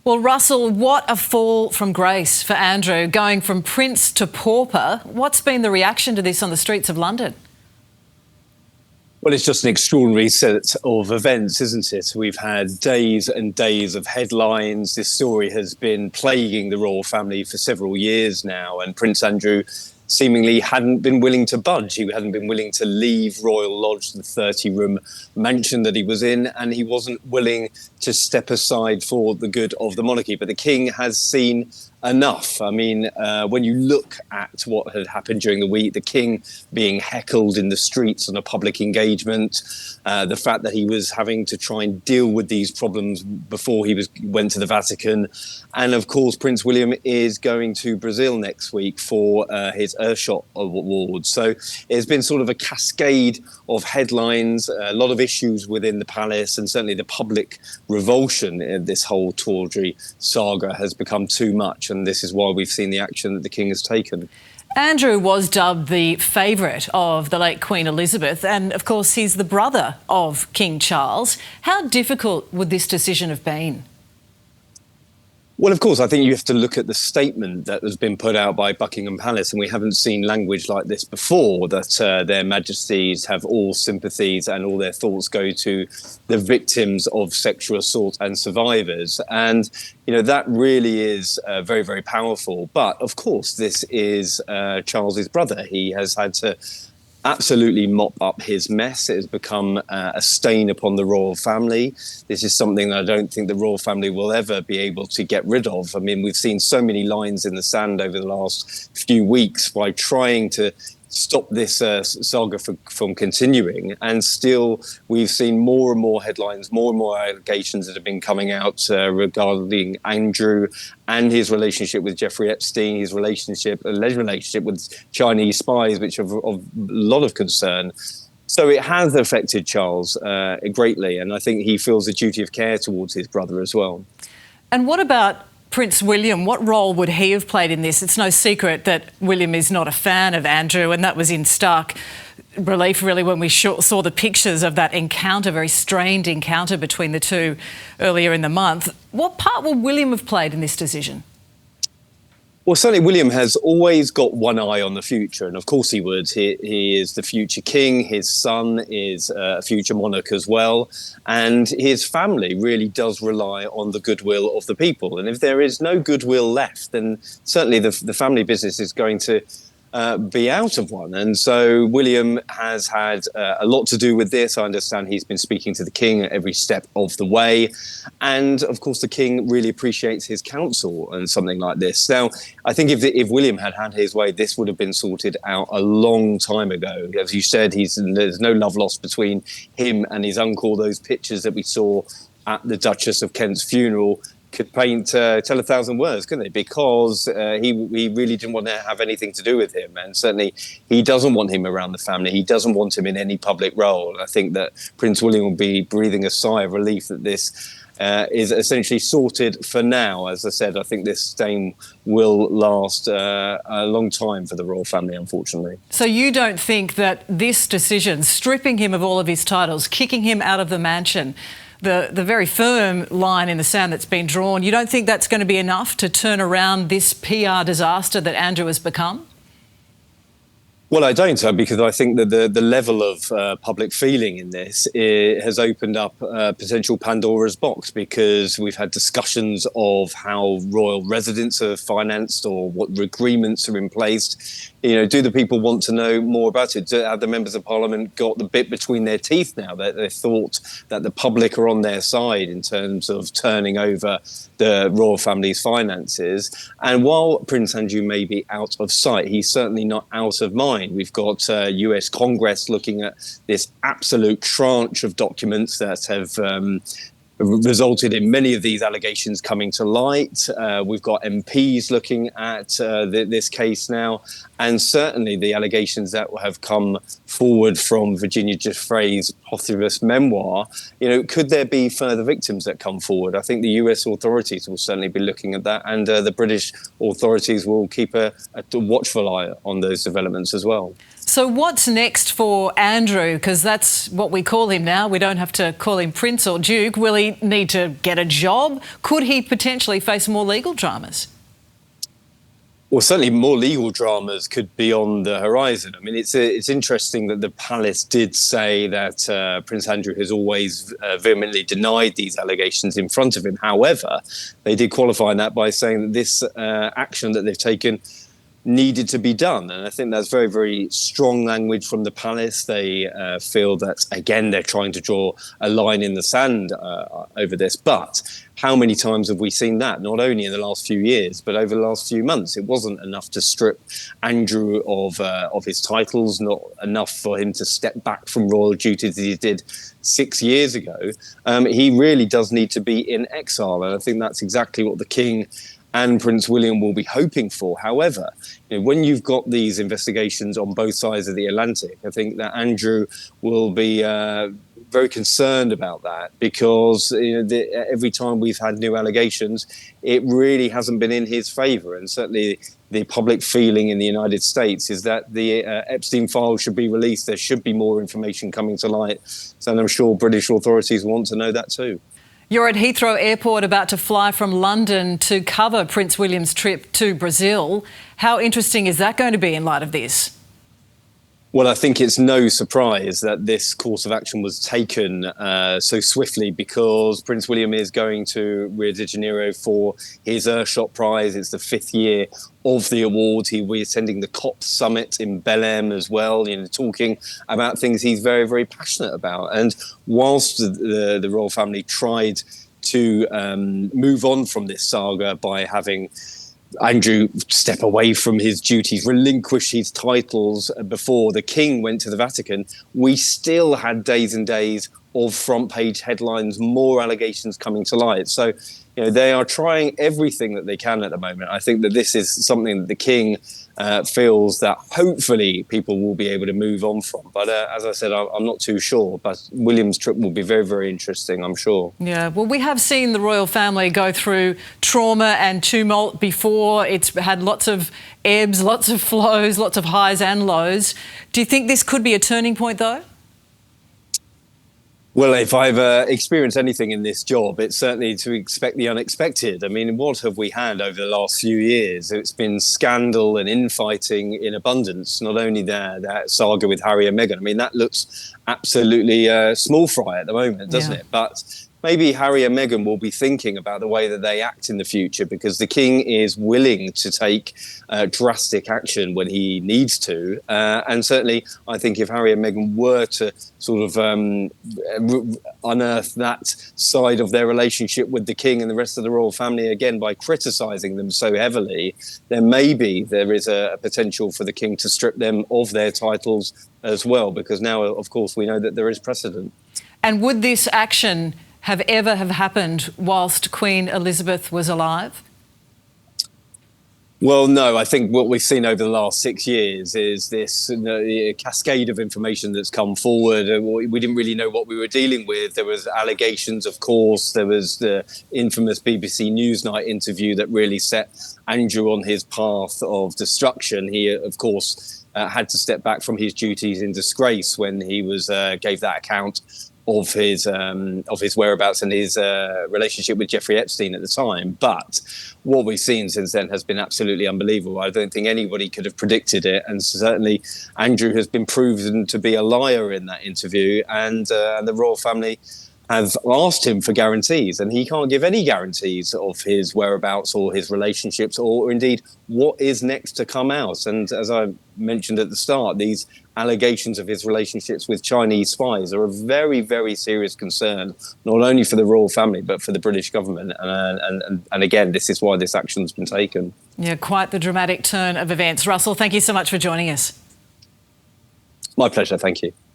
Well, Russell, what a fall from grace for Andrew, going from prince to pauper. What's been the reaction to this on the streets of London? Well, it's just an extraordinary set of events, isn't it? We've had days and days of headlines. This story has been plaguing the royal family for several years now, and Prince Andrew seemingly hadn't been willing to budge. He hadn't been willing to leave Royal Lodge, the 30-room mansion that he was in, and he wasn't willing to step aside for the good of the monarchy. But the king has seen enough. I mean, when you look at what had happened during the week, the king being heckled in the streets on a public engagement, the fact that he was having to try and deal with these problems before he went to the Vatican, and of course Prince William is going to Brazil next week for his Earthshot Award. So it's been sort of a cascade of headlines, a lot of issues within the palace, and certainly the public revulsion in this whole tawdry saga has become too much. And this is why we've seen the action that the king has taken. Andrew was dubbed the favourite of the late Queen Elizabeth, and of course he's the brother of King Charles. How difficult would this decision have been? Well, of course, I think you have to look at the statement that has been put out by Buckingham Palace, and we haven't seen language like this before, that their majesties have all sympathies and all their thoughts go to the victims of sexual assault and survivors. And, you know, that really is very, very powerful. But, of course, this is Charles's brother. He has had to absolutely mop up his mess. It has become a stain upon the royal family. This is something that I don't think the royal family will ever be able to get rid of. I mean, we've seen so many lines in the sand over the last few weeks by trying to stop this saga from continuing, and still we've seen more and more headlines, more and more allegations that have been coming out regarding Andrew and his relationship with Jeffrey Epstein, his alleged relationship with Chinese spies, which are of a lot of concern. So it has affected Charles greatly, and I think he feels a duty of care towards his brother as well. And what about Prince William? What role would he have played in this? It's no secret that William is not a fan of Andrew, and that was in stark relief really when we saw the pictures of that encounter, very strained encounter between the two earlier in the month. What part will William have played in this decision? Well, certainly William has always got one eye on the future, and of course he would. He is the future king. His son is a future monarch as well, and his family really does rely on the goodwill of the people. And if there is no goodwill left, then certainly the family business is going to be out of one. And so William has had a lot to do with this. I understand he's been speaking to the king at every step of the way. And of course, the king really appreciates his counsel and something like this. Now, I think if William had had his way, this would have been sorted out a long time ago. As you said, there's no love lost between him and his uncle. Those pictures that we saw at the Duchess of Kent's funeral could tell 1,000 words, couldn't they? Because he really didn't want to have anything to do with him, and certainly he doesn't want him around the family. He doesn't want him in any public role. I think that Prince William will be breathing a sigh of relief that this is essentially sorted for now. As I said, I think this stain will last a long time for the royal family, unfortunately. So you don't think that this decision, stripping him of all of his titles, kicking him out of the mansion, the very firm line in the sand that's been drawn, you don't think that's going to be enough to turn around this PR disaster that Andrew has become? Well, I don't, because I think that the level of public feeling in this has opened up potential Pandora's box, because we've had discussions of how royal residents are financed or what agreements are in place. You know, do the people want to know more about it? Have the members of parliament got the bit between their teeth now that they thought that the public are on their side in terms of turning over the royal family's finances? And while Prince Andrew may be out of sight, he's certainly not out of mind. We've got US Congress looking at this absolute tranche of documents that have resulted in many of these allegations coming to light. We've got MPs looking at this case now, and certainly the allegations that have come forward from Virginia Giuffre's posthumous memoir. You know, could there be further victims that come forward? I think the US authorities will certainly be looking at that, and the British authorities will keep a watchful eye on those developments as well. So what's next for Andrew? Because that's what we call him now. We don't have to call him Prince or Duke. Will he need to get a job? Could he potentially face more legal dramas? Well, certainly more legal dramas could be on the horizon. I mean, it's interesting that the palace did say that Prince Andrew has always vehemently denied these allegations in front of him. However, they did qualify that by saying that this action that they've taken needed to be done. And I think that's very, very strong language from the palace. They feel that, again, they're trying to draw a line in the sand over this. But how many times have we seen that? Not only in the last few years, but over the last few months. It wasn't enough to strip Andrew of his titles, not enough for him to step back from royal duties as he did 6 years ago. He really does need to be in exile. And I think that's exactly what the King and Prince William will be hoping for. However, when you've got these investigations on both sides of the Atlantic, I think that Andrew will be very concerned about that, because every time we've had new allegations, it really hasn't been in his favour. And certainly the public feeling in the United States is that the Epstein files should be released. There should be more information coming to light. So I'm sure British authorities want to know that too. You're at Heathrow Airport about to fly from London to cover Prince William's trip to Brazil. How interesting is that going to be in light of this? Well, I think it's no surprise that this course of action was taken so swiftly, because Prince William is going to Rio de Janeiro for his Earthshot Prize. It's the 5th year of the award. He will be attending the COP summit in Belém as well, talking about things he's very, very passionate about. And whilst the royal family tried to move on from this saga by having Andrew step away from his duties, relinquish his titles before the King went to the Vatican, we still had days and days of front page headlines, more allegations coming to light. So, they are trying everything that they can at the moment. I think that this is something that the King feels that hopefully people will be able to move on from. But as I said, I'm not too sure. But William's trip will be very, very interesting, I'm sure. Yeah, well, we have seen the royal family go through trauma and tumult before. It's had lots of ebbs, lots of flows, lots of highs and lows. Do you think this could be a turning point, though? Well, if I've experienced anything in this job, it's certainly to expect the unexpected. I mean, what have we had over the last few years? It's been scandal and infighting in abundance. Not only that saga with Harry and Meghan. I mean, that looks absolutely small fry at the moment, doesn't it? But maybe Harry and Meghan will be thinking about the way that they act in the future, because the King is willing to take drastic action when he needs to. And certainly, I think if Harry and Meghan were to sort of unearth that side of their relationship with the King and the rest of the royal family, again, by criticising them so heavily, then maybe there is a potential for the King to strip them of their titles as well, because now, of course, we know that there is precedent. And would this action have happened whilst Queen Elizabeth was alive? Well, no, I think what we've seen over the last 6 years is this cascade of information that's come forward. We didn't really know what we were dealing with. There was allegations, of course. There was the infamous BBC Newsnight interview that really set Andrew on his path of destruction. He, of course, had to step back from his duties in disgrace when he gave that account of his whereabouts and his relationship with Jeffrey Epstein at the time. But what we've seen since then has been absolutely unbelievable. I don't think anybody could have predicted it. And certainly Andrew has been proven to be a liar in that interview. And the royal family have asked him for guarantees, and he can't give any guarantees of his whereabouts or his relationships, or indeed what is next to come out. And as I mentioned at the start, these allegations of his relationships with Chinese spies are a very, very serious concern, not only for the royal family, but for the British government. And again, this is why this action's been taken. Yeah, quite the dramatic turn of events. Russell, thank you so much for joining us. My pleasure. Thank you.